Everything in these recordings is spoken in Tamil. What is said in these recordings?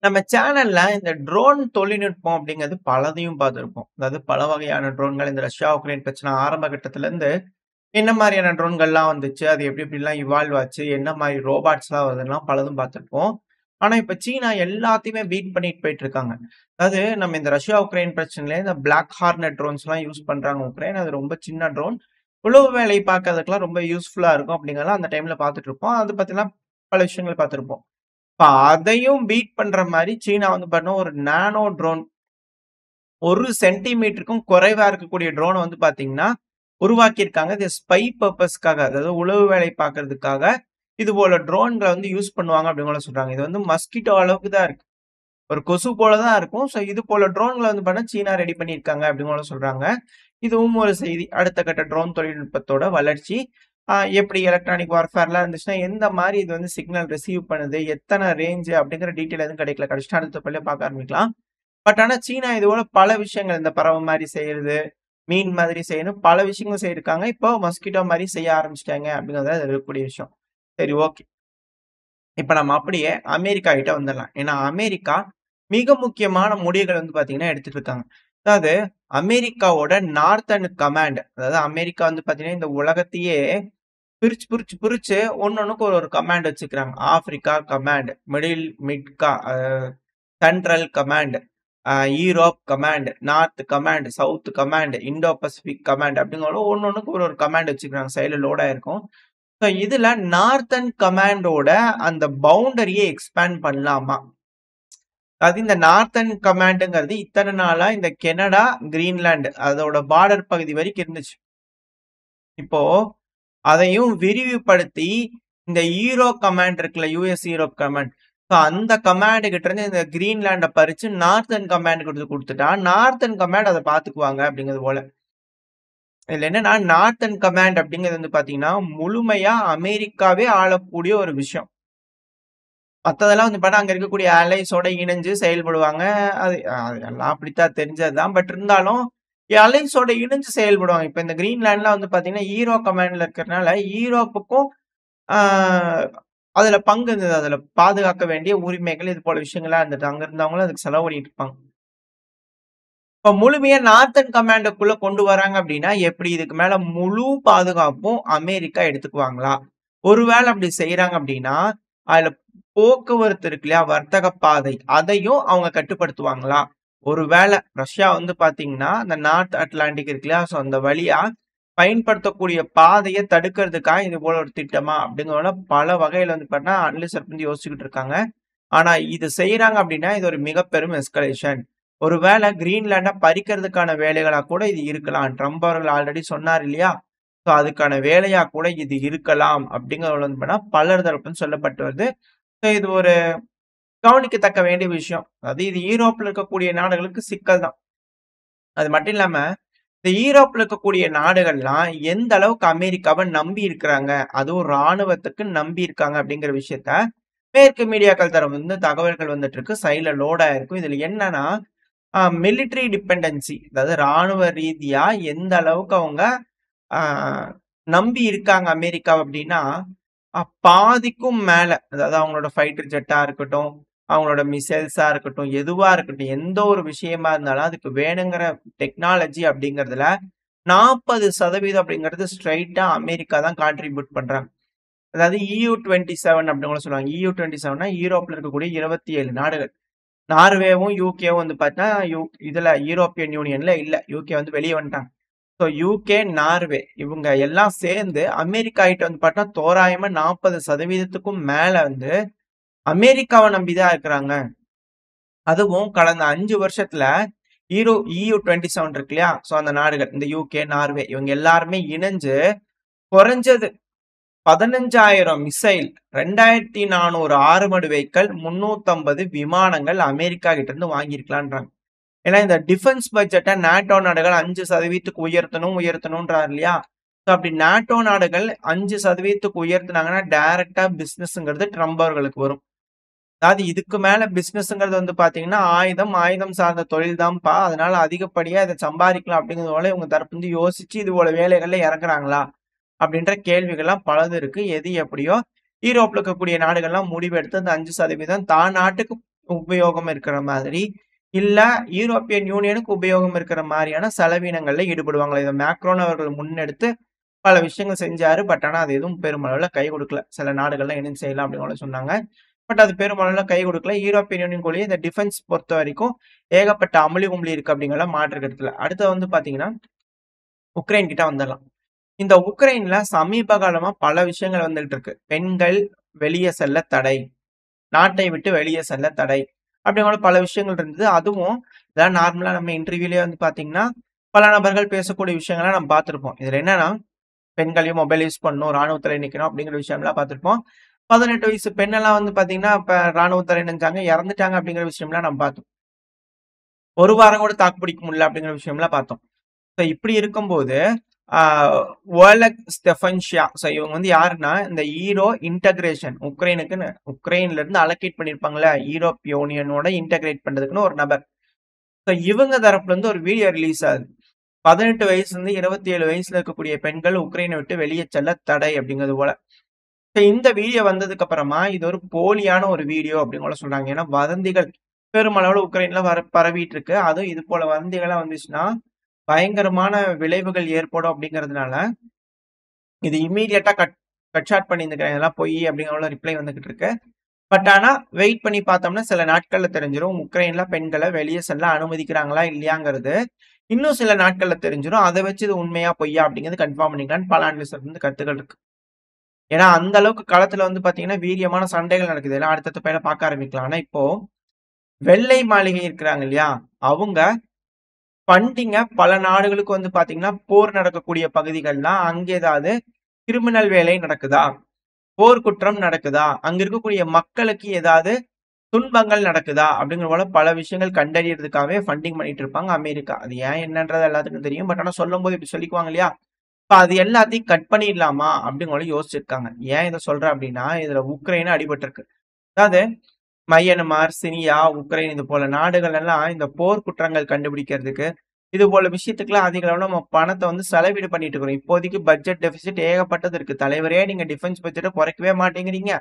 நம்ம சேனல்ல இந்த ட்ரோன் தொழில்நுட்பம் அப்படிங்கிறது பலதையும் பார்த்திருப்போம். அதாவது பல வகையான ட்ரோன்கள் இந்த ரஷ்யா, உக்ரைன் பிரச்சனை ஆரம்ப கட்டத்துல இருந்து என்ன மாரியான ட்ரோன்கள்லாம் வந்துச்சு? அது எப்படி எப்படிலாம் இவால்வ் ஆச்சு? என்ன மாரி ரோபாட்ஸ்லாம் வருதுன்லாம் பலதும் பார்த்திருப்போம். ஆனா, இப்ப சீனா எல்லாத்தையுமே பீட் பண்ணிட்டு போயிட்டு இருக்காங்க. அதாவது நம்ம இந்த ரஷ்யா, உக்ரைன் பிரச்சனையில இந்த பிளாக் ஹார்னட் ட்ரோன்ஸ்லாம் யூஸ் பண்றாங்க உக்ரைன். அது ரொம்ப சின்ன ட்ரோன். உளவு வேலை பார்க்கறதுக்குலாம் ரொம்ப யூஸ்ஃபுல்லா இருக்கும் அப்படிங்கிறதெல்லாம் அந்த டைம்ல பார்த்துட்டு இருப்போம். அது பத்திலாம் பல விஷயங்கள் பார்த்திருப்போம். இப்ப அதையும் பீட் பண்ற மாரி சீனா வந்து பார்த்தீங்கன்னா, ஒரு நானோ ட்ரோன் 1 சென்டிமீட்டருக்கும் குறைவா இருக்கக்கூடிய ட்ரோன வந்து பார்த்தீங்கன்னா, உருவாக்கியிருக்காங்க. இது ஸ்பை பர்ப்பஸ்க்காக அதாவது உளவு வேலை பார்க்கறதுக்காக, இது போல ட்ரோன்கள வந்து யூஸ் பண்ணுவாங்க அப்படின்னு கூட சொல்றாங்க. இது வந்து மஸ்கிட்டோ அளவுக்கு தான் இருக்கு. ஒரு கொசு போல தான் இருக்கும். ஸோ இது போல ட்ரோன்கள வந்து பார்த்தீங்கன்னா, சீனா ரெடி பண்ணியிருக்காங்க அப்படின்னு கூட சொல்றாங்க. இதுவும் ஒரு செய்தி. அடுத்த கட்ட ட்ரோன் தொழில்நுட்பத்தோட வளர்ச்சி. எப்படி எலக்ட்ரானிக் வார்ஃபேர்லாம் இருந்துச்சுன்னா, எந்த மாரி இது வந்து சிக்னல் ரிசீவ் பண்ணுது, எத்தன ரேஞ்ச் அப்படிங்கிற டீட்டெயில் எதுவும் கிடைக்கல. கடைசியா அடுத்த பள்ளிய பார்க்க ஆரம்பிக்கலாம். பட் ஆனா சீனா இது போல பல விஷயங்கள் இந்த பறவை மாரி செய்றது, மீன் மாதிரி செய்யணும் பல விஷயங்கள் செய்திருக்காங்க. இப்போ மஸ்கிட்டோ மாரி செய்ய ஆரம்பிச்சுட்டாங்க அப்படிங்கிறது தான் இதுல இருக்கக்கூடிய விஷயம். சரி ஓகே. இப்ப நம்ம அப்படியே அமெரிக்கா கிட்ட வந்துரலாம். ஏன்னா அமெரிக்கா மிக முக்கியமான முடிவுகள் வந்து பார்த்தீங்கன்னா எடுத்துட்டு இருக்காங்க. அதாவது அமெரிக்காவோட நார்த்தர்ன் கமாண்ட் அதாவது அமெரிக்கா வந்து பார்த்தீங்கன்னா, இந்த உலகத்தையே பிரிச்சு ஒண்ணொண்ணுக்கு ஒரு கமாண்ட் வச்சுக்கிறாங்க. ஆப்பிரிக்கா கமாண்ட், மிட்கா central command, Europe command, north command, south command, Indo Pacific command அப்படிங்கிற ஒண்ணொண்ணுக்கு ஒரு கமாண்ட் வச்சுக்கிறாங்க. சைடுல லோட் ஆயிருக்கும். ஸோ இதுல நார்த்தர்ன் கமாண்டோட அந்த பவுண்டரிய எக்ஸ்பேண்ட் பண்ணலாமா? அது இந்த நார்த்தர்ன் கமாண்டுங்கிறது இத்தன நாளா இந்த கனடா, கிரீன்லாந்து அதோட பார்டர் பகுதி வரைக்கும் இருந்துச்சு. இப்போ அதையும் விரிவுபடுத்தி இந்த ஈரோ கமாண்ட் இருக்குல்ல, யுஎஸ் ஈரோப் கமாண்ட். ஸோ அந்த கமாண்ட் கிட்ட இருந்து இந்த கிரீன்லாண்ட பறிச்சு நார்த்தர்ன் கமாண்ட் குடுத்துட்டா, நார்த்தர்ன் கமாண்ட் அத பார்த்துக்குவாங்க அப்படிங்கிறது போல. இதுல என்னன்னா நார்த்தர்ன் கமாண்ட் அப்படிங்கிறது வந்து பார்த்தீங்கன்னா, முழுமையா அமெரிக்காவே ஆளக்கூடிய ஒரு விஷயம். மத்ததெல்லாம் வந்து பார்த்தா, அங்க இருக்கக்கூடிய அலைஸோட இணைஞ்சு செயல்படுவாங்க. அது எல்லாம் அப்படித்தான் தெரிஞ்சது தான். பட் இருந்தாலும், அலைன்ஸோட இணைஞ்சு செயல்படுவாங்க. இப்ப இந்த கிரீன்லாண்ட்லாம் வந்து பார்த்தீங்கன்னா, ஈரோ கமாண்ட்ல இருக்கிறனால, ஈரோப்புக்கும் ஆ அதுல பங்கு இருந்தது. அதுல பாதுகாக்க வேண்டிய உரிமைகள், இது போல விஷயங்கள்லாம் இருந்தது. அங்க இருந்தவங்களும் அதுக்கு செலவு பண்ணிட்டு இருப்பாங்க. இப்ப முழுமையா நார்த்தர்ன் கமாண்டுக்குள்ள கொண்டு வராங்க அப்படின்னா, எப்படி இதுக்கு மேல முழு பாதுகாப்பும் அமெரிக்கா எடுத்துக்குவாங்களா? ஒருவேள அப்படி செய்றாங்க அப்படின்னா, அதுல போக்குவரத்து இருக்கு இல்லையா? வர்த்தக பாதை. அதையும் அவங்க கட்டுப்படுத்துவாங்களா? ஒருவேள ரஷ்யா வந்து பார்த்தீங்கன்னா, அந்த நார்த் அட்லாண்டிக் இருக்கு இல்லையா? ஸோ அந்த வழியா பயன்படுத்தக்கூடிய பாதைய தடுக்கிறதுக்காக இது போல ஒரு திட்டமா? அப்படிங்கிறத பல வகையில வந்து பார்த்தீங்கன்னா, அனலிஸ்ட் வந்து யோசிச்சுக்கிட்டு இருக்காங்க. ஆனா இது செய்றாங்க அப்படின்னா, இது ஒரு மிக பெரும் எஸ்கலேஷன். ஒருவேள கிரீன்லாண்ட பறிக்கிறதுக்கான வேலைகளா கூட இது இருக்கலாம். ட்ரம்ப் அவர்கள் ஆல்ரெடி சொன்னார் இல்லையா? ஸோ அதுக்கான வேலையா கூட இது இருக்கலாம். அப்படிங்கிறது வந்து பார்த்தீங்கன்னா, பலர் தரப்புல சொல்லப்பட்டு வருது. ஸோ இது ஒரு கவனிக்கத்தக்க வேண்டிய விஷயம். அதாவது இது ஈரோப்ல இருக்கக்கூடிய நாடுகளுக்கு சிக்கல் தான். அது மட்டும் இல்லாம, இந்த ஈரோப்ல இருக்கக்கூடிய நாடுகள்லாம் எந்த அளவுக்கு அமெரிக்காவ நம்பி இருக்கிறாங்க. அதுவும் ராணுவத்துக்கு நம்பி இருக்காங்க அப்படிங்கிற விஷயத்த, மேற்கு மீடியாக்கள் தரப்பு வந்து தகவல்கள் வந்துட்டு இருக்கு. சைட்ல லோட் ஆயிருக்கும். இதுல என்னன்னா, மிலிட்டரி டிபெண்டன்சி அதாவது ராணுவ ரீதியா எந்த அளவுக்கு அவங்க ஆ நம்பி இருக்காங்க அமெரிக்காவ அப்படின்னா, பாதிக்கும் மேல அதாவது அவங்களோட ஃபைட்டர் ஜெட்டா இருக்கட்டும், அவங்களோட மிசைல்ஸா இருக்கட்டும், எதுவா இருக்கட்டும், எந்த ஒரு விஷயமா இருந்தாலும் அதுக்கு வேணுங்கிற டெக்னாலஜி அப்படிங்கிறதுல 40% அப்படிங்கிறது ஸ்ட்ரெய்ட்டா அமெரிக்கா தான் கான்ட்ரிபியூட் பண்றாங்க. அதாவது EU27 அப்படின்னு கூட சொல்லுவாங்க. EU27னா யூரோப்ல இருக்கக்கூடிய 27 நாடுகள். நார்வேவும், யூகேவும் வந்து பார்த்தா, இதுல யூரோப்பியன் யூனியன்ல இல்ல. யூகே வந்து வெளிய வந்துட்டாங்க. ஸோ யூகே, நார்வே இவங்க எல்லாம் சேர்ந்து அமெரிக்கா கிட்ட வந்து பார்த்தா, தோராயமா 40%க்கும் மேல வந்து அமெரிக்காவ நம்பி தான் இருக்கிறாங்க. அதுவும் கடந்த 5 வருஷத்துல EU27 இருக்கு இல்லையா? ஸோ அந்த நாடுகள் இந்த யூகே, நார்வே இவங்க எல்லாருமே இணைஞ்சு குறைஞ்சது 15,000 மிசைல், 2,400 ஆறுமடு வெஹிக்கிள், 350 விமானங்கள் அமெரிக்கா கிட்ட இருந்து வாங்கியிருக்கலான்றாங்க. ஏன்னா இந்த டிஃபென்ஸ் பட்ஜெட்ட நேட்டோ நாடுகள் 5% உயர்த்தணும்ன்றாரு இல்லையா? ஸோ அப்படி நேட்டோ நாடுகள் 5% உயர்த்துனாங்கன்னா, டைரக்ட்டா பிசினஸ்ங்கிறது ட்ரம்ப் அவர்களுக்கு வரும். அதாவது இதுக்கு மேல பிசினஸ்ங்கிறது வந்து பார்த்தீங்கன்னா, ஆயுதம் சார்ந்த தொழில் தான்ப்பா. அதனால அதிகப்படியா இத சம்பாதிக்கலாம் அப்படிங்கிறது போல இவங்க தரப்பு வந்து யோசிச்சு இது போல வேலைகள்ல இறங்குறாங்களா? அப்படின்ற கேள்விகள்லாம் பலது இருக்கு. எது எப்படியோ ஈரோப்ல இருக்கக்கூடிய நாடுகள்லாம் முடிவெடுத்து அந்த 5% தான் நாட்டுக்கு உபயோகம் இருக்கிற மாதிரி, இல்ல யூரோப்பியன் யூனியனுக்கு உபயோகம் இருக்கிற மாரியான செலவினங்கள்ல ஈடுபடுவாங்களா? இத மேக்ரோன் அவர்கள் முன்னெடுத்து பல விஷயங்கள் செஞ்சாரு. பட் ஆனா அது எதுவும் பெருமளவுல கை குடுக்கல. சில நாடுகள்லாம் இணைந்து செய்யலாம் அப்படின்னு கூட சொன்னாங்க. பட் அது பெருமளவுல கை குடுக்கல. யூரோப்பியன் யூனியனுக்குள்ளேயே இந்த டிஃபென்ஸ் பொறுத்தவரைக்கும் ஏகப்பட்ட அமளி குமளி இருக்கு அப்படிங்கிறதுல மாற்று கருத்து இல்ல. அடுத்து வந்து பார்த்தீங்கன்னா, உக்ரைன் கிட்ட வந்துரலாம். இந்த உக்ரைன்ல சமீப காலமா பல விஷயங்கள் வந்துகிட்டு இருக்கு. பெண்கள் வெளிய செல்ல தடை. நாட்டை விட்டு வெளிய செல்ல தடை. அப்படிங்கிற பல விஷயங்கள் இருந்தது. அதுவும் இதெல்லாம் நார்மலா நம்ம இன்டர்வியூலயே வந்து பார்த்தீங்கன்னா, பல நபர்கள் பேசக்கூடிய விஷயங்கள நம்ம பார்த்திருப்போம். இதுல என்னன்னா, பெண்களையும் மொபைல் யூஸ் பண்ணணும், ராணுவத்துல நிக்கணும் அப்படிங்கிற விஷயம்லாம் பார்த்திருப்போம். 18 வயசு பெண்ணெல்லாம் வந்து பார்த்தீங்கன்னா, இப்ப ராணுவத்துல இணைஞ்சாங்க, இறந்துட்டாங்க அப்படிங்கிற விஷயம்லாம் நம்ம பார்த்தோம். ஒரு வாரம் கூட தாக்கு பிடிக்க முடியல அப்படிங்கிற விஷயம்லாம் பார்த்தோம். ஸோ இப்படி இருக்கும்போது, ஆ ஓலக் ஸ்டெஃபன்ஷியா ஸோ இவங்க வந்து யாருன்னா, இந்த ஈரோ இன்டகிரேஷன் உக்ரைனுக்குன்னு உக்ரைன்ல இருந்து அலோகேட் பண்ணியிருப்பாங்கல்ல, யூரோப் யூனியனோட இன்டகிரேட் பண்றதுக்குன்னு ஒரு நபர். ஸோ இவங்க தரப்புல இருந்து ஒரு வீடியோ ரிலீஸ் ஆகுது. 18 வயசுலருந்து 27 வயசுல இருக்கக்கூடிய பெண்கள் உக்ரைனை விட்டு வெளியே செல்ல தடை அப்படிங்கிறது போல. ஸோ இந்த வீடியோ வந்ததுக்கு அப்புறமா, இது ஒரு போலியான ஒரு வீடியோ அப்படின்னு கூட சொல்றாங்க. ஏன்னா வதந்திகள் பெருமளவுல உக்ரைன்ல பரவிட்டு இருக்கு. அதுவும் இது போல வதந்திகள்லாம் வந்துச்சுன்னா, பயங்கரமான விளைவுகள் ஏற்படும் அப்படிங்கிறதுனால, இது இம்மீடியட்டா கட் ஷாட் பண்ணியிருந்துருக்காங்க. இதெல்லாம் பொய் அப்படிங்கிற ரிப்ளை வந்துகிட்டு இருக்கு. பட் ஆனா வெயிட் பண்ணி பார்த்தோம்னா, சில நாட்கள்ல தெரிஞ்சிரும். உக்ரைன்ல பெண்கள வெளிய செல்ல அனுமதிக்கிறாங்களா இல்லையாங்கிறது, இன்னும் சில நாட்கள்ல தெரிஞ்சிரும். அத வச்சு இது உண்மையா பொய்யா அப்படிங்கிறது கன்ஃபார்ம் பண்ணிக்கலாம்னு பல அனலிஸ்ட் வந்து கருத்துக்கள் இருக்கு. ஏன்னா அந்த அளவுக்கு களத்துல வந்து பார்த்தீங்கன்னா, வீரியமான சண்டைகள் நடக்குது. எல்லாம் அடுத்தடுத்த பையில பார்க்க ஆரம்பிக்கலாம். ஆனா இப்போ வெள்ளை மாளிகை இருக்கிறாங்க இல்லையா? அவங்க ஃபண்டிங்க பல நாடுகளுக்கு வந்து பார்த்தீங்கன்னா, போர் நடக்கக்கூடிய பகுதிகள்லாம் அங்க ஏதாவது கிரிமினல் வேலை நடக்குதா? போர்க்குற்றம் நடக்குதா? அங்க இருக்கக்கூடிய மக்களுக்கு ஏதாவது துன்பங்கள் நடக்குதா? அப்படிங்கிற போல பல விஷயங்கள் கண்டறியறதுக்காகவே ஃபண்டிங் பண்ணிட்டு இருப்பாங்க அமெரிக்கா. அது ஏன் என்னன்றது எல்லாத்துக்கும் தெரியும். பட் ஆனா சொல்லும்போது இப்படி சொல்லிக்குவாங்க இல்லையா? இப்ப அது எல்லாத்தையும் கட் பண்ணிடலாமா? அப்படிங்கிற யோசிச்சிருக்காங்க. ஏன் இத சொல்றேன் அப்படின்னா, இதுல உக்ரைன் அடிபட்டிருக்கு. அதாவது மயன்மார், சிரியா, உக்ரைன் இது போல நாடுகள் எல்லாம் இந்த போர் குற்றங்கள் கண்டுபிடிக்கிறதுக்கு, இது போல விஷயத்துக்குலாம் அதிக அளவுல நம்ம பணத்த வந்து செலவீடு பண்ணிட்டு இருக்கிறோம். இப்போதைக்கு பட்ஜெட் டெபிசிட் ஏகப்பட்டது இருக்கு. தலைவரே நீங்க டிஃபென்ஸ் பட்ஜெட்ட குறைக்கவே மாட்டேங்கிறீங்க.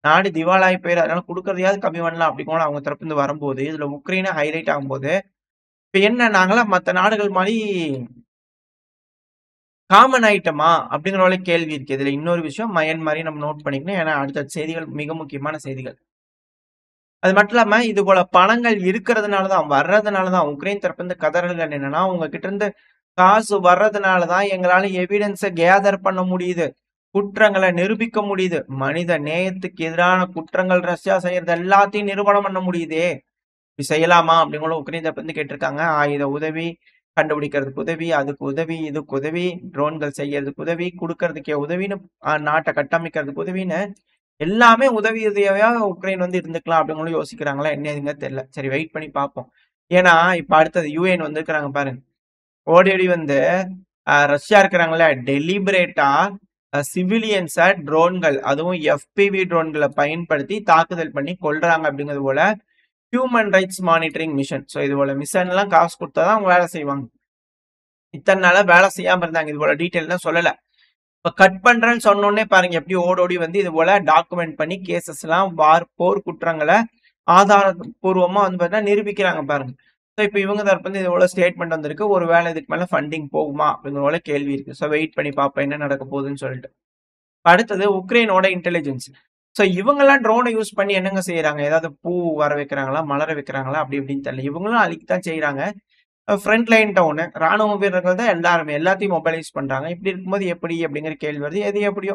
நாடு திவாலாகி போயிரும். அதனால குடுக்கறதையாவது கம்மி பண்ணலாம் அப்படி கூட அவங்க தரப்புல இருந்து வரும்போது, இதுல உக்ரைன் ஹைலைட் ஆகும்போது, இப்ப என்ன நாங்கலாம் மத்த நாடுகள் மாரி காமன் ஆயிட்டமா? அப்படிங்கிற ஒரு கேள்வி இருக்கு. இதுல இன்னொரு விஷயம் மயன்மாரையும் நம்ம நோட் பண்ணிக்கணும். ஏன்னா அடுத்தடுத்த செய்திகள் மிக முக்கியமான செய்திகள். அது மட்டும் இல்லாம, இது போல பணங்கள் இருக்கிறதுனால தான், வர்றதுனால தான் உக்ரைன் தரப்பு இருந்து கதறல்கள் என்னன்னா, உங்க கிட்ட இருந்து காசு வர்றதுனால தான் எங்களால எவிடன்ஸ கேதர் பண்ண முடியுது. குற்றங்கள நிரூபிக்க முடியுது. மனித நேயத்துக்கு எதிரான குற்றங்கள் ரஷ்யா செய்யறது எல்லாத்தையும் நிரூபணம் பண்ண முடியுதே. இப்படி செய்யலாமா? அப்படின்னு கூட உக்ரைன் தரப்புல இருந்து கேட்டிருக்காங்க. ஆயுத உதவி, கண்டுபிடிக்கிறதுக்கு உதவி, அதுக்கு உதவி, இதுக்கு உதவி, ட்ரோன்கள் செய்யறதுக்கு உதவி, குடுக்கறதுக்கே உதவின்னு நாட்ட கட்டமைக்கிறதுக்கு உதவின்னு எல்லாமே உதவி உதவியா உக்ரைன் வந்து இருந்துக்கலாம் அப்படின்னு யோசிக்கிறாங்களா என்ன ஏதுங்க தெரியல. சரி வெயிட் பண்ணி பார்ப்போம். ஏன்னா இப்ப அடுத்தது யுஎன் வந்திருக்கிறாங்க பாருங்க. ஓடி ஓடி வந்து ரஷ்யா இருக்கிறாங்களே டெலிபரேட்டா சிவிலியன்ஸ ட்ரோன்கள் அதுவும் எஃபிவி ட்ரோன்களை பயன்படுத்தி தாக்குதல் பண்ணி கொல்றாங்க அப்படிங்கிறது போல human rights monitoring mission. So இது போல மிஷன் எல்லாம் காசு கொடுத்தாதான் அவங்க வேலை செய்வாங்க. இத்தனை நாளா வேலை செய்யாம இருந்தாங்க. இது போல டீட்டெயில் தான் சொல்லல. இப்ப கட் பண்றேன்னு சொன்னோடனே பாருங்க எப்படி ஓடோடி வந்து இது போல டாக்குமெண்ட் பண்ணி கேசஸ் எல்லாம் போர் குற்றங்களை ஆதாரபூர்வமா வந்து பார்த்தீங்கன்னா நிரூபிக்கிறாங்க பாருங்க. ஸோ இப்போ இவங்க தரப்பு வந்து இது போல ஸ்டேட்மெண்ட் வந்திருக்கு. ஒரு வேலை இதுக்கு மேல ஃபண்டிங் போகுமா அப்படிங்கிற போல கேள்வி இருக்கு. ஸோ வெயிட் பண்ணி பார்ப்போம் என்ன நடக்க போகுதுன்னு சொல்லிட்டு. அடுத்தது உக்ரைனோட இன்டெலிஜென்ஸ். ஸோ இவங்கெல்லாம் ட்ரோனை யூஸ் பண்ணி என்னங்க செய்யறாங்க? ஏதாவது பூ வர வைக்கிறாங்களா, மலர வைக்கிறாங்களா அப்படி இப்படின்னு தெரியல. இவங்களும் அழிக்கத்தான் செய்யறாங்க. ஃப்ரண்ட் லைன் டவுனு ராணுவ வீரர்கள் தான் எல்லாருமே எல்லாத்தையும் மொபைலைஸ் பண்றாங்க. இப்படி இருக்கும்போது எப்படி அப்படிங்கிற கேள்வி வருது. எது எப்படியோ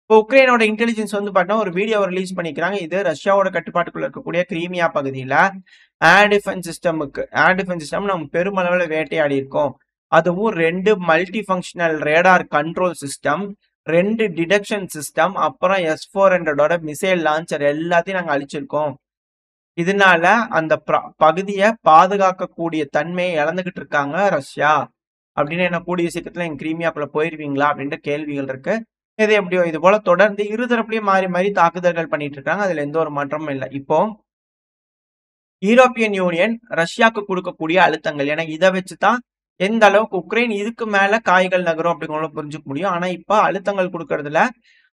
இப்போ உக்ரைனோட இன்டெலிஜென்ஸ் வந்து பார்த்தீங்கன்னா ஒரு வீடியோ ரிலீஸ் பண்ணிக்கிறாங்க. இது ரஷ்யாவோட கட்டுப்பாட்டுக்குள்ள இருக்கக்கூடிய கிரீமியா பகுதியில ஏர் டிஃபென்ஸ் சிஸ்டம் நம்ம பெருமளவுல வேட்டையாடி இருக்கோம். அதுவும் 2 multi functional radar control system, 2 detection system, அப்புறம் S-400ஓட மிசைல் லான்ச்சர் எல்லாத்தையும் நாங்க அழிச்சிருக்கோம். இதனால அந்த பகுதியை பாதுகாக்கக்கூடிய தன்மையை இழந்துகிட்டு இருக்காங்க ரஷ்யா. அப்படின்னு என்ன கூடிய சீக்கிரத்துல எங்க கிரீமியாக்குள்ள போயிருவீங்களா அப்படின்ற கேள்விகள் இருக்கு. இது எப்படியோ இது போல தொடர்ந்து இருதரப்புலயும் மாறி மாறி தாக்குதல்கள் பண்ணிட்டு இருக்காங்க. அதுல எந்த ஒரு மாற்றமும் இல்லை. இப்போ யூரோப்பியன் யூனியன் ரஷ்யாவுக்கு கொடுக்கக்கூடிய அழுத்தங்கள் ஏன்னா இதை வச்சுதான் எந்த அளவுக்கு உக்ரைன் இதுக்கு மேல காய்கள் நகரும் அப்படிங்கிற புரிஞ்சுக்க முடியும். ஆனா இப்ப அழுத்தங்கள் கொடுக்கறதுல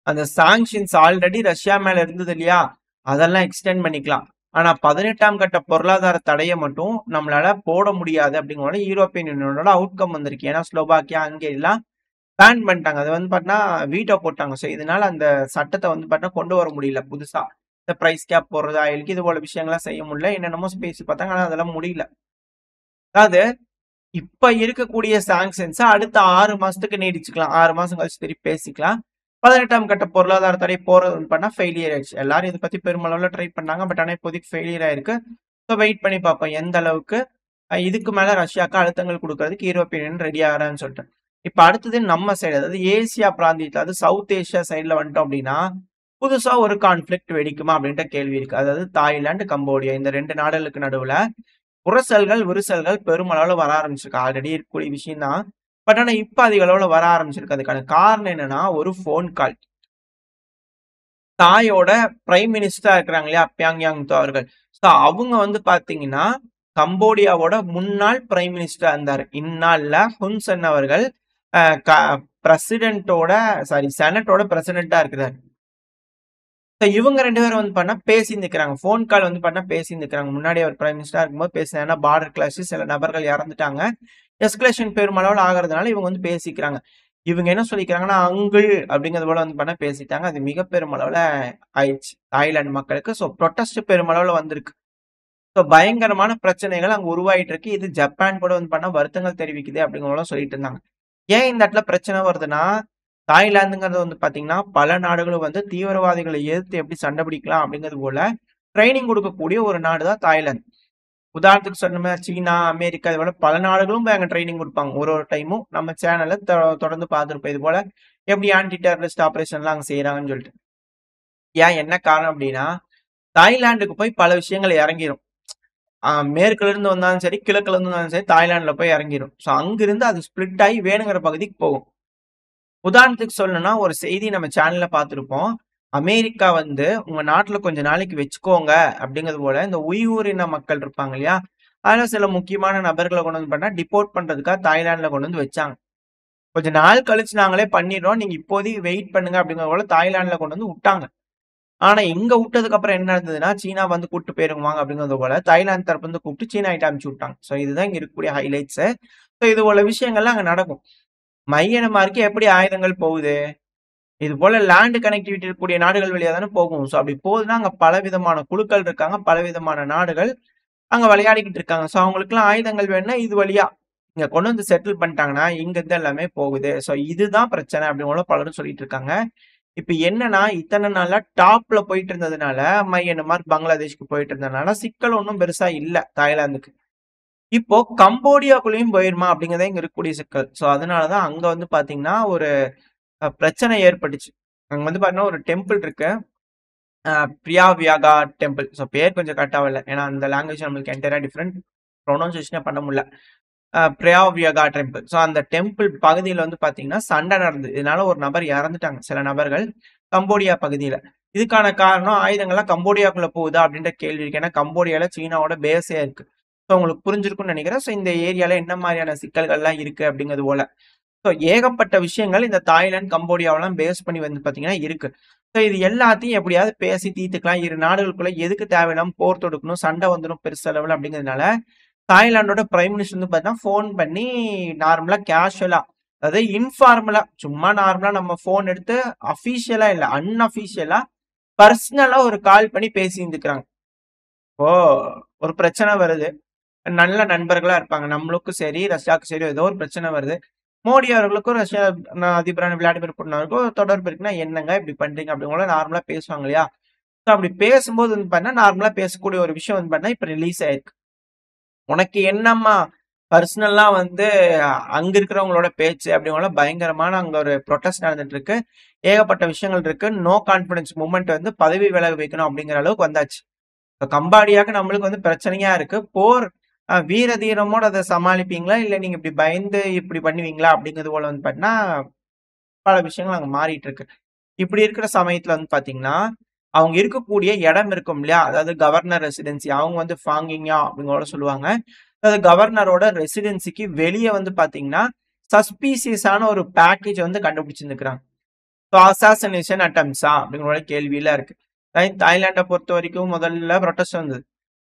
அந்த சாங்ஷன்ஸ் ஆல்ரெடி ரஷ்யா மேல இருந்தது இல்லையா, அதெல்லாம் எக்ஸ்டெண்ட் பண்ணிக்கலாம். ஆனா 18ஆம் கட்ட பொருளாதார தடைய மட்டும் நம்மளால போட முடியாது அப்படிங்கிற யூரோப்பியன் யூனியனோட அவுட்கம் வந்திருக்கு. ஏன்னா ஸ்லோவாக்கியா, ஹங்கேரிலாம் பேன் பண்ணிட்டாங்க. அது வந்து பார்த்தீங்கன்னா வீட்டோ போட்டாங்க. ஸோ இதனால அந்த சட்டத்த வந்து பார்த்தீங்கன்னா கொண்டு வர முடியல புதுசா. இந்த பிரைஸ் கேப் போடுறது, ஆயிலுக்கு இது போல விஷயங்கள்லாம் செய்ய முடியல. என்னென்னமோ பேசி பார்த்தாங்க. ஆனா அதெல்லாம் முடியல. அதாவது இப்ப இருக்கக்கூடிய சாங்ஷன்ஸ அடுத்த 6 மாசத்துக்கு நீடிச்சுக்கலாம். 6 மாசம் கழிச்சு திருப்பி பேசிக்கலாம். 18ஆம் கட்ட பொருளாதார தடை போறது வந்து பண்ணா ஃபெயிலியர் ஆயிடுச்சு. எல்லாரும் இத பத்தி பெருமளவுல ட்ரை பண்ணாங்க. பட் ஆனா இப்போதைக்கு ஃபெயிலியர் ஆயிருக்கு. ஸோ வெயிட் பண்ணி பார்ப்போம். எந்த அளவுக்கு இதுக்கு மேல ரஷ்யாக்கு அழுத்தங்கள் குடுக்கறதுக்கு யூரோப்பியன் யூனியன் ரெடி ஆகுறான்னு சொல்லிட்டு. இப்ப அடுத்தது நம்ம சைடு, அதாவது ஏசியா பிராந்தியத்துல, அதாவது சவுத் ஏசியா சைடுல வந்துட்டோம் அப்படின்னா, புதுசா ஒரு கான்ஃபிளிக்ட் வெடிக்குமா அப்படின்ற கேள்வி இருக்கு. அதாவது தாய்லாந்து, கம்போடியா இந்த 2 நாடுகளுக்கு நடுவுல உரசல்கள், விரிசல்கள் பெருமளவுல வர ஆரம்பிச்சிருக்கு. ஆல்ரெடி இருக்கக்கூடிய விஷயம் தான். பட் ஆனா இப்ப அதிக அளவுல வர ஆரம்பிச்சிருக்கு. அதுக்கான காரணம் என்னன்னா, ஒரு ஃபோன் கால். தாயோட பிரைம் மினிஸ்டரா இருக்கிறாங்க இல்லையா? பியாங்யாங் தோ அவர்கள். ஸோ அவங்க வந்து பார்த்தீங்கன்னா, கம்போடியாவோட முன்னாள் பிரைம் மினிஸ்டரா இருந்தாரு. இந்நாள்ல ஹுன் சென் அவர்கள் அ க பிரசிடென்ட்டோட செனட்டோட பிரசிடென்ட்டா இருக்கிறாரு. ஸோ இவங்க 2 பேரும் வந்து பண்ணா பேசியிருந்துக்கிறாங்க. ஃபோன் கால் வந்து பண்ணா பேசியிருந்துக்கிறாங்க. முன்னாடி அவர் பிரைம் மினிஸ்டரா இருக்கும்போது பேசினாரு. ஏன்னா பார்டர் கிளாஷ் சில நபர்கள் இறந்துட்டாங்க. எஸ்கலேஷன் பெருமளவுல ஆகுறதுனால இவங்க வந்து பேசிக்கிறாங்க. இவங்க என்ன சொல்லிக்கிறாங்கன்னா, அங்கிள் அப்படிங்கிறது போல வந்து பண்ணா பேசிட்டாங்க. அது மிக பெருமளவுல ஆயிடுச்சு. தாய்லாந்து மக்களுக்கு. ஸோ புரொட்டஸ்ட் பெருமளவுல வந்திருக்கு. ஸோ பயங்கரமான பிரச்சனைகள் அங்க உருவாயிட்டு இருக்கு. இது ஜப்பான் கூட வந்து பண்ணா வருத்தங்கள் தெரிவிக்குது அப்படிங்கிறதெல்லாம் சொல்லிட்டு இருந்தாங்க. ஏன் இந்த இடத்துல பிரச்சனை வருதுன்னா, தாய்லாந்துங்கிறது வந்து பார்த்தீங்கன்னா, பல நாடுகளும் வந்து தீவிரவாதிகளை எதிர்த்து எப்படி சண்டை பிடிக்கலாம் அப்படிங்கிறது போல ட்ரெய்னிங் குடுக்கக்கூடிய ஒரு நாடு தான் தாய்லாந்து. உதாரணத்துக்கு சொன்னோம்னா சீனா, அமெரிக்கா இது போல பல நாடுகளும் போய் அங்க ட்ரெய்னிங் குடுப்பாங்க. ஒரு ஒரு டைமும் நம்ம சேனல்ல தொடர்ந்து பார்த்திருப்போம். இது போல எப்படி ஆன்டி டெரரிஸ்ட் ஆப்பரேஷன்லாம் அங்க செய்றாங்கன்னு சொல்லிட்டு. ஏன் என்ன காரணம் அப்படின்னா, தாய்லாந்துக்கு போய் பல விஷயங்கள் இறங்கிரும். மேற்குல இருந்து வந்தாலும் சரி, கிழக்குல இருந்து வந்தாலும் சரி, தாய்லாந்துல போய் இறங்கிரும். ஸோ அங்கிருந்து அது ஸ்ப்ளிட் ஆயி வேணுங்கிற பகுதிக்கு போகும். உதாரணத்துக்கு சொல்லணும்னா, ஒரு செய்தி நம்ம சேனல்ல பார்த்திருப்போம். அமெரிக்கா வந்து உங்க நாட்டுல கொஞ்ச நாளைக்கு வச்சுக்கோங்க அப்படிங்கிறது போல இந்த உய்கூர் இன மக்கள் இருப்பாங்க இல்லையா? அதுல சில முக்கியமான நபர்கள கொண்டு வந்து பண்ணா டிபோர்ட் பண்றதுக்காக தாய்லாந்துல கொண்டு வந்து வச்சாங்க. கொஞ்ச நாள் கழிச்சு நாங்களே பண்ணிடுறோம். நீங்க இப்போதைக்கு வெயிட் பண்ணுங்க அப்படிங்கிறது போல தாய்லாந்துல கொண்டு வந்து வுட்டாங்க. ஆனா இங்க வுட்டதுக்கு அப்புறம் என்ன நடந்ததுன்னா, சீனா வந்து கூட்டு போயிருவாங்க அப்படிங்கிறது போல தாய்லாந்து தரப்பு வந்து கூப்பிட்டு சீனா கிட்ட அனுப்பிச்சு விட்டாங்க. ஸோ இதுதான் இங்க இருக்கக்கூடிய ஹைலைட்ஸ். ஸோ இது போல விஷயங்கள்லாம் அங்க நடக்கும். மையனமாருக்கு எப்படி ஆயுதங்கள் போகுது? இது போல லேண்ட் கனெக்டிவிட்டி இருக்கக்கூடிய நாடுகள் வழியா தானே போகும். ஸோ அப்படி போகுதுன்னா, அங்க பலவிதமான குழுக்கள் இருக்காங்க. பலவிதமான நாடுகள் அங்க விளையாடிக்கிட்டு இருக்காங்க. ஸோ அவங்களுக்கெல்லாம் ஆயுதங்கள் வேணும்னா இது வழியா இங்க கொண்டு வந்து செட்டில் பண்ணிட்டாங்கன்னா, இங்க இருந்து எல்லாமே போகுது. ஸோ இதுதான் பிரச்சனை அப்படின்னு கூட பலரும் சொல்லிட்டு இருக்காங்க. இப்ப என்னன்னா, இத்தன நாளா டாப்ல போயிட்டு இருந்ததுனால, மியான்மர், பங்களாதேஷ்க்கு போயிட்டு இருந்ததுனால சிக்கல் ஒண்ணும் பெருசா இல்ல தாய்லாந்துக்கு. இப்போ கம்போடியாக்குள்ளயும் போயிருமா அப்படிங்கிறதே இங்க இருக்கக்கூடிய சிக்கல். ஸோ அதனால தான் அங்க வந்து பார்த்தீங்கன்னா, ஒரு பிரச்சனை ஏற்பட்டுச்சு. அங்க வந்து பார்த்தீங்கன்னா, ஒரு டெம்பிள் இருக்கு. பிரியாவியாகா டெம்பிள். ஸோ பேர் கொஞ்சம் கரெக்ட்டா இல்ல. ஏன்னா அந்த லாங்குவேஜ் நம்மளுக்கு என்டையரா டிஃபரெண்ட். ப்ரொனன்சியேஷனே பண்ண முடியல. பிரியாவியாகா டெம்பிள். ஸோ அந்த டெம்பிள் பகுதியில வந்து பார்த்தீங்கன்னா, சண்டை நடந்தது. இதனால ஒரு நபர் இறந்துட்டாங்க. சில நபர்கள் கம்போடியா பகுதியில. இதுக்கான காரணம் ஆயுதங்கள்லாம் கம்போடியாக்குள்ள போகுதா அப்படின்ற கேள்வி இருக்கு. ஏன்னா கம்போடியால சீனாவோட பேஸே இருக்கு. ஸோ உங்களுக்கு புரிஞ்சிருக்கும்னு நினைக்கிறேன். ஸோ இந்த ஏரியால என்ன மாரியான சிக்கல்கள்லாம் இருக்கு அப்படிங்கிறது போல. ஸோ ஏகப்பட்ட விஷயங்கள் இந்த தாய்லாந்து, கம்போடியாவெல்லாம் பேஸ் பண்ணி வந்து பார்த்தீங்கன்னா இருக்கு. ஸோ இது எல்லாத்தையும் எப்படியாவது பேசி தீர்த்துக்கலாம். இரு நாடுகளுக்குள்ள எதுக்கு தேவையில்லாம போர் தொடுக்கணும், சண்டை வந்துரும் பெருசளவுல அப்படிங்கிறதுனால, தாய்லாந்தோட பிரைம் மினிஸ்டர் வந்து பார்த்தீங்கன்னா, ஃபோன் பண்ணி நார்மலா கேஷுவலா அதாவது இன்ஃபார்மலா சும்மா நார்மலா நம்ம ஃபோன் எடுத்து அஃபிஷியலா இல்ல, அன்அஃபிஷியலா பர்சனலா ஒரு கால் பண்ணி பேசியிருந்துக்கிறாங்க. இப்போ ஒரு பிரச்சனை வருது. நல்ல நண்பர்களா இருப்பாங்க. நம்மளுக்கும் சரி, ரஷ்யாவுக்கும் சரி ஏதோ ஒரு பிரச்சனை வருது. மோடி அவர்களுக்கும் ரஷ்யா அதிபரான விளாடிமிர் புட்டின் அவருக்கும் தொடர்பு இருக்குன்னா, "என்னங்க இப்படி பண்றீங்க?" அப்படிங்கலாம் நார்மலா பேசுவாங்க இல்லையா? ஸோ அப்படி பேசும்போது வந்து பார்த்தீங்கன்னா, நார்மலா பேசக்கூடிய ஒரு விஷயம் வந்து பார்த்தீங்கன்னா, இப்ப ரிலீஸ் ஆயிருக்கு. "உனக்கு என்னம்மா பர்சனலா வந்து அங்க இருக்கிறவங்களோட பேச்சு" அப்படிங்கலாம் பயங்கரமான அங்க ஒரு புரொட்டஸ்ட் நடந்துட்டு இருக்கு. ஏகப்பட்ட விஷயங்கள் இருக்கு. நோ கான்ஃபிடன்ஸ் மூவ்மெண்ட் வந்து பதவி விலக வைக்கணும் அப்படிங்கிற அளவுக்கு வந்தாச்சு. இப்ப கம்பாடியாக்கு நம்மளுக்கு வந்து பிரச்சனையா இருக்கு. போர் வீர தீரமோட அத சமாளிப்பீங்களா? இல்ல நீங்க இப்படி பயந்து இப்படி பண்ணுவீங்களா? அப்படிங்கிறது போல வந்து பார்த்தீங்கன்னா, பல விஷயங்கள் அங்க மாறிட்டு இருக்கு. இப்படி இருக்கிற சமயத்துல வந்து பார்த்தீங்கன்னா, அவங்க இருக்கக்கூடிய இடம் இருக்கும் இல்லையா? அதாவது கவர்னர் ரெசிடென்சி அவங்க வந்து ஃபாங்கிங்யா அப்படின்னு கூட சொல்லுவாங்க. அதாவது கவர்னரோட ரெசிடென்சிக்கு வெளிய வந்து பார்த்தீங்கன்னா, சஸ்பீசியஸான ஒரு பேக்கேஜ் வந்து கண்டுபிடிச்சிருந்துருக்காங்க. So assassination அட்டெம்ப்ட்ஸா? அப்படிங்கிற கேள்விலாம் இருக்கு. தாய்லாண்ட பொறுத்தவரைக்கும் முதல்ல புரொட்டஸ்ட் வந்தது.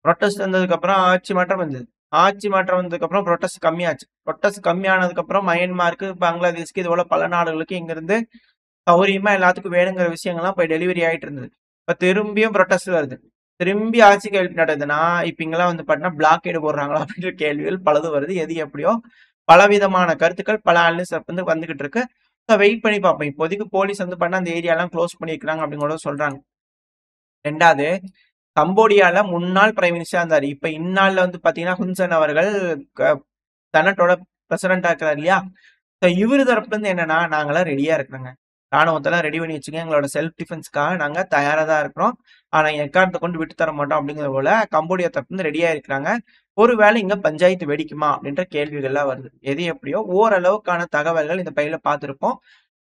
புரொட்டஸ்ட் வந்ததுக்கப்புறம் ஆட்சி மாற்றம் வந்தது. ஆட்சி மாற்றம் வந்ததுக்கப்புறம் புரொட்டஸ்ட் கம்மியாச்சு. புரொட்டஸ்ட் கம்மியானதுக்கப்புறம் மயன்மாருக்கு, பங்களாதேஷ்க்கு இது போல பல நாடுகளுக்கு இங்கிருந்து சௌரியமா எல்லாத்துக்கும் வேணுங்கிற விஷயங்கள்லாம் போய் டெலிவரி ஆயிட்டு இருந்தது. இப்ப திரும்பியும் புரொட்டஸ்ட் வருது. திரும்பி ஆட்சி கேள்வி நடக்குதுன்னா, இப்ப இங்கெல்லாம் வந்து பாத்தீங்கன்னா பிளாக்கேடு போடுறாங்களா அப்படின்ற கேள்விகள் பலது வருது. எது எப்படியோ பலவிதமான கருத்துக்கள் பல அனலிஸ்ட் வந்து வந்துகிட்டு இருக்கு. வெயிட் பண்ணி பார்ப்போம். இப்போதைக்கு போலீஸ் வந்து பண்ண அந்த ஏரியாலாம் க்ளோஸ் பண்ணியிருக்காங்க அப்படின்னு கூட சொல்றாங்க. 2வது கம்போடியால முன்னாள் பிரைம் மினிஸ்டரா இருந்தாரு. இப்ப இந்நாள்ல வந்து பாத்தீங்கன்னா ஹுன்சென் அவர்கள் செனட்டோட பிரசிடண்டா இருக்கிறார் இல்லையா? இவரு தரப்புல இருந்து என்னன்னா, நாங்கெல்லாம் ரெடியா இருக்கிறோங்க. ராணுவத்தெல்லாம் ரெடி பண்ணி வச்சுங்க. எங்களோட செல்ஃப் டிஃபென்ஸ்க்காக நாங்க தயாரா தான் இருக்கிறோம். ஆனா எக்காரணத்தை கொண்டு விட்டு தர மாட்டோம் அப்படிங்கிற போல கம்போடியா தரப்புல இருந்து ரெடியா இருக்கிறாங்க. ஒருவேளை இங்க பஞ்சாயத்து வெடிக்குமா அப்படின்ற கேள்விகள்லாம் வருது. எது எப்படியோ ஓரளவுக்கான தகவல்கள் இந்த பையில பார்த்திருப்போம்.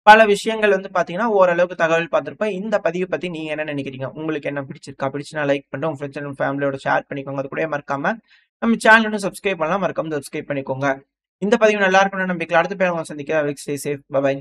பல விஷயங்கள் வந்து பாத்தீங்கன்னா, ஓரளவுக்கு தகவல் பார்த்திருப்போம். இந்த பதிவு பத்தி நீங்க என்ன நினைக்கிறீங்க? உங்களுக்கு என்ன பிடிச்சிருக்கா? பிடிச்சுனா லைக் பண்ணிட்டு உங்க ஃப்ரெண்ட்ஸ் அண்ட் ஃபேமிலியோட ஷேர் பண்ணிக்கோங்க. அது கூடவே மறக்காம நம்ம சேனல் இன்னும் சப்ஸ்கிரைப் பண்ணலாம். மறக்காம சப்ஸ்கிரைப் பண்ணிக்கோங்க. இந்த பதிவு நல்லா இருக்கும்னு நம்பிக்கையில அடுத்த பேர் உங்களை சந்திக்கிறேன். Stay safe. பை.